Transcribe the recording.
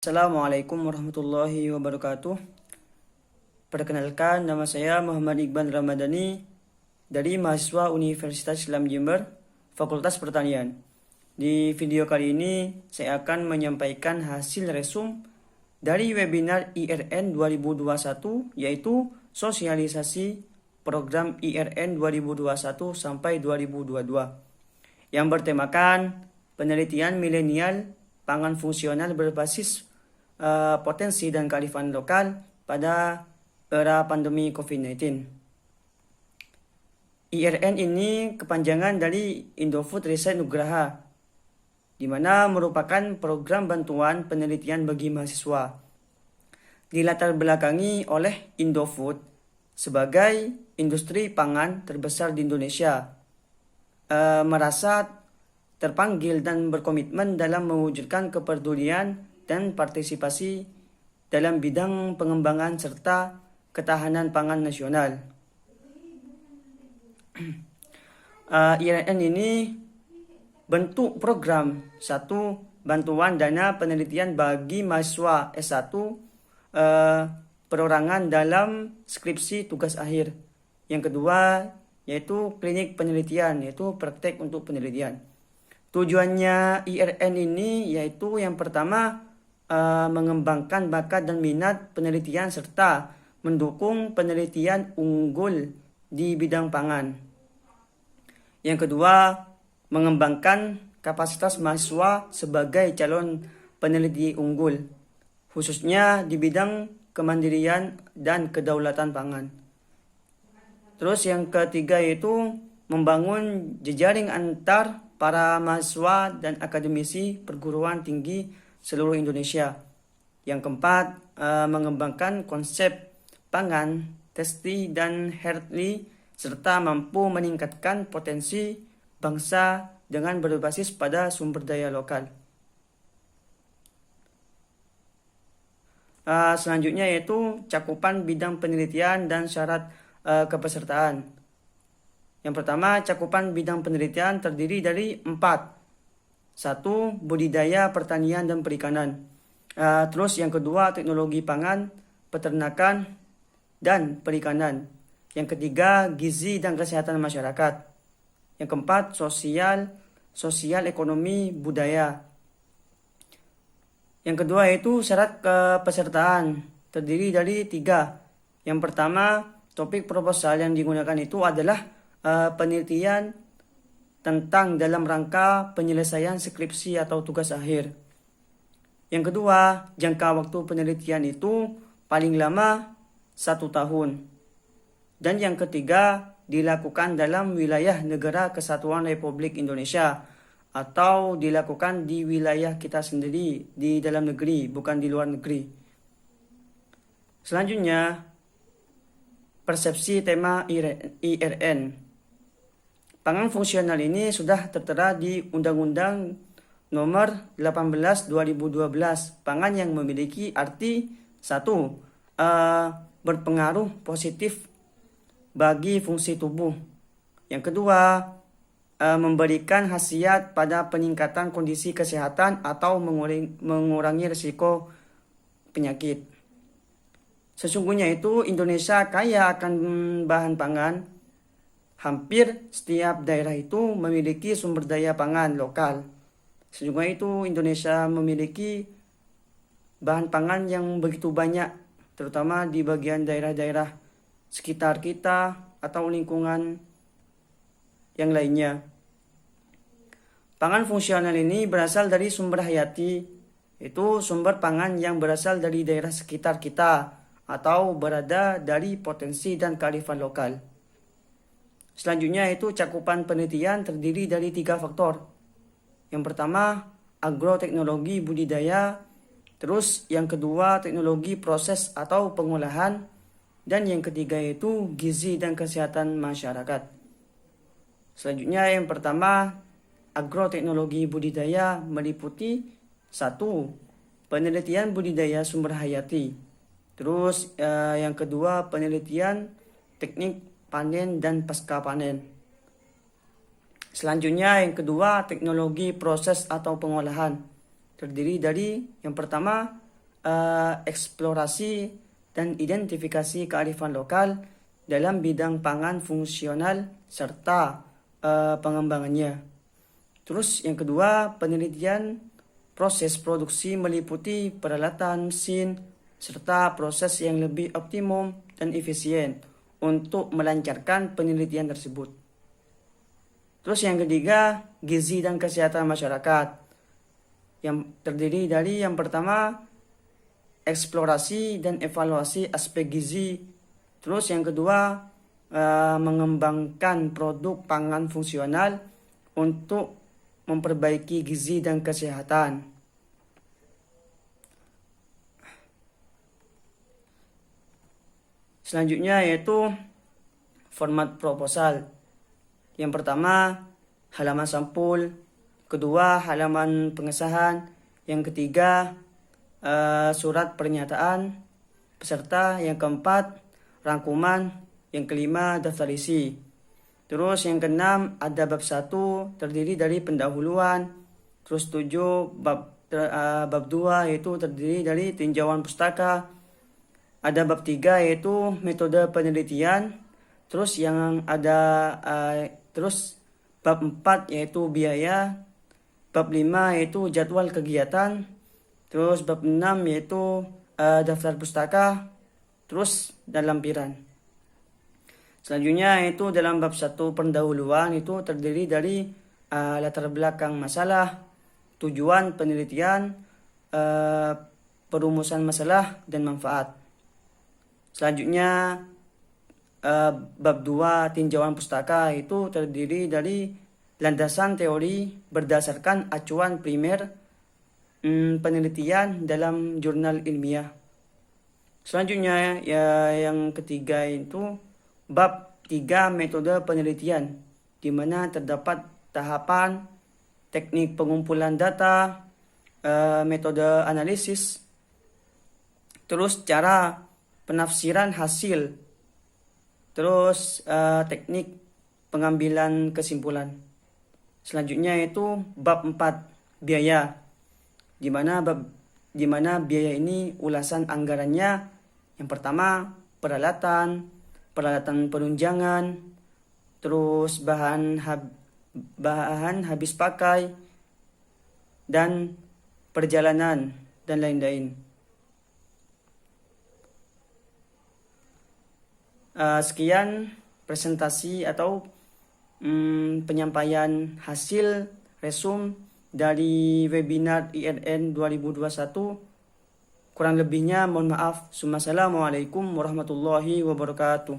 Assalamualaikum warahmatullahi wabarakatuh. Perkenalkan, nama saya Muhammad Iqbal Ramadhani dari mahasiswa Universitas Islam Jember, Fakultas Pertanian. Di video kali ini, saya akan menyampaikan hasil resum dari webinar IRN 2021, yaitu sosialisasi program IRN 2021 sampai 2022, yang bertemakan penelitian milenial pangan fungsional berbasis potensi dan kearifan lokal pada era pandemi COVID-19. IRN ini kepanjangan dari Indofood Research Nugraha, di mana merupakan program bantuan penelitian bagi mahasiswa. Dilatar belakangi oleh Indofood sebagai industri pangan terbesar di Indonesia, merasa terpanggil dan berkomitmen dalam mewujudkan kepedulian dan partisipasi dalam bidang pengembangan serta ketahanan pangan nasional. IRN ini bentuk program satu, bantuan dana penelitian bagi mahasiswa S1 perorangan dalam skripsi tugas akhir. Yang kedua yaitu klinik penelitian, yaitu praktek untuk penelitian. Tujuannya IRN ini yaitu yang pertama, mengembangkan bakat dan minat penelitian serta mendukung penelitian unggul di bidang pangan. Yang kedua, mengembangkan kapasitas mahasiswa sebagai calon peneliti unggul, khususnya di bidang kemandirian dan kedaulatan pangan. Terus yang ketiga yaitu membangun jejaring antar para mahasiswa dan akademisi perguruan tinggi seluruh Indonesia. Yang keempat, mengembangkan konsep pangan, tasty dan healthy, serta mampu meningkatkan potensi bangsa dengan berbasis pada sumber daya lokal. Selanjutnya yaitu cakupan bidang penelitian dan syarat kepesertaan. Yang pertama, cakupan bidang penelitian terdiri dari 4. 1. Budidaya, pertanian, dan perikanan. Terus yang kedua, teknologi pangan, peternakan, dan perikanan. Yang ketiga, gizi dan kesehatan masyarakat. Yang keempat, sosial, ekonomi, budaya. Yang kedua yaitu syarat kepesertaan, terdiri dari 3. Yang pertama, topik proposal yang digunakan itu adalah penelitian tentang dalam rangka penyelesaian skripsi atau tugas akhir. Yang kedua, jangka waktu penelitian itu paling lama 1 tahun. Dan yang ketiga, dilakukan dalam wilayah Negara Kesatuan Republik Indonesia atau dilakukan di wilayah kita sendiri, di dalam negeri, bukan di luar negeri. Selanjutnya, persepsi tema IRN. Pangan fungsional ini sudah tertera di Undang-Undang Nomor 18 2012. Pangan yang memiliki arti 1. Berpengaruh positif bagi fungsi tubuh. Yang kedua, memberikan khasiat pada peningkatan kondisi kesehatan atau mengurangi risiko penyakit. Sesungguhnya itu Indonesia kaya akan bahan pangan. Hampir setiap daerah itu memiliki sumber daya pangan lokal. Sesungguhnya itu Indonesia memiliki bahan pangan yang begitu banyak, terutama di bagian daerah-daerah sekitar kita atau lingkungan yang lainnya. Pangan fungsional ini berasal dari sumber hayati, itu sumber pangan yang berasal dari daerah sekitar kita atau berada dari potensi dan kearifan lokal. Selanjutnya itu cakupan penelitian terdiri dari 3 faktor. Yang pertama, agroteknologi budidaya. Terus yang kedua, teknologi proses atau pengolahan. Dan yang ketiga itu gizi dan kesehatan masyarakat. Selanjutnya yang pertama, agroteknologi budidaya meliputi 1. Penelitian budidaya sumber hayati. Terus yang kedua, penelitian teknik panen dan pasca panen. Selanjutnya yang kedua, teknologi proses atau pengolahan. Terdiri dari yang pertama, eksplorasi dan identifikasi kearifan lokal dalam bidang pangan fungsional serta pengembangannya. Terus yang kedua, penelitian proses produksi meliputi peralatan mesin serta proses yang lebih optimum dan efisien untuk melancarkan penelitian tersebut. Terus yang ketiga, gizi dan kesehatan masyarakat, yang terdiri dari yang pertama, eksplorasi dan evaluasi aspek gizi. Terus yang kedua, mengembangkan produk pangan fungsional untuk memperbaiki gizi dan kesehatan. Selanjutnya yaitu format proposal. Yang pertama, halaman sampul. Kedua, halaman pengesahan. Yang ketiga, surat pernyataan peserta. Yang keempat, rangkuman. Yang kelima, daftar isi. Terus yang keenam, ada bab 1 terdiri dari pendahuluan. Terus 7 bab 2 yaitu terdiri dari tinjauan pustaka. Ada bab 3 yaitu metode penelitian. Terus yang ada terus bab 4 yaitu biaya. Bab 5 yaitu jadwal kegiatan. Terus bab 6 yaitu daftar pustaka. Terus dan lampiran. Selanjutnya itu dalam bab 1 pendahuluan itu terdiri dari latar belakang masalah, tujuan penelitian, perumusan masalah, dan manfaat. Selanjutnya bab 2 tinjauan pustaka itu terdiri dari landasan teori berdasarkan acuan primer penelitian dalam jurnal ilmiah. Selanjutnya ya yang ketiga itu bab 3 metode penelitian, di mana terdapat tahapan, teknik pengumpulan data, metode analisis, terus cara penafsiran hasil, terus teknik pengambilan kesimpulan. Selanjutnya itu bab 4 biaya, di mana biaya ini ulasan anggarannya. Yang pertama, peralatan penunjangan, terus bahan habis pakai, dan perjalanan, dan lain-lain. Sekian presentasi atau penyampaian hasil resum dari webinar IRN 2021. Kurang lebihnya mohon maaf. Assalamualaikum warahmatullahi wabarakatuh.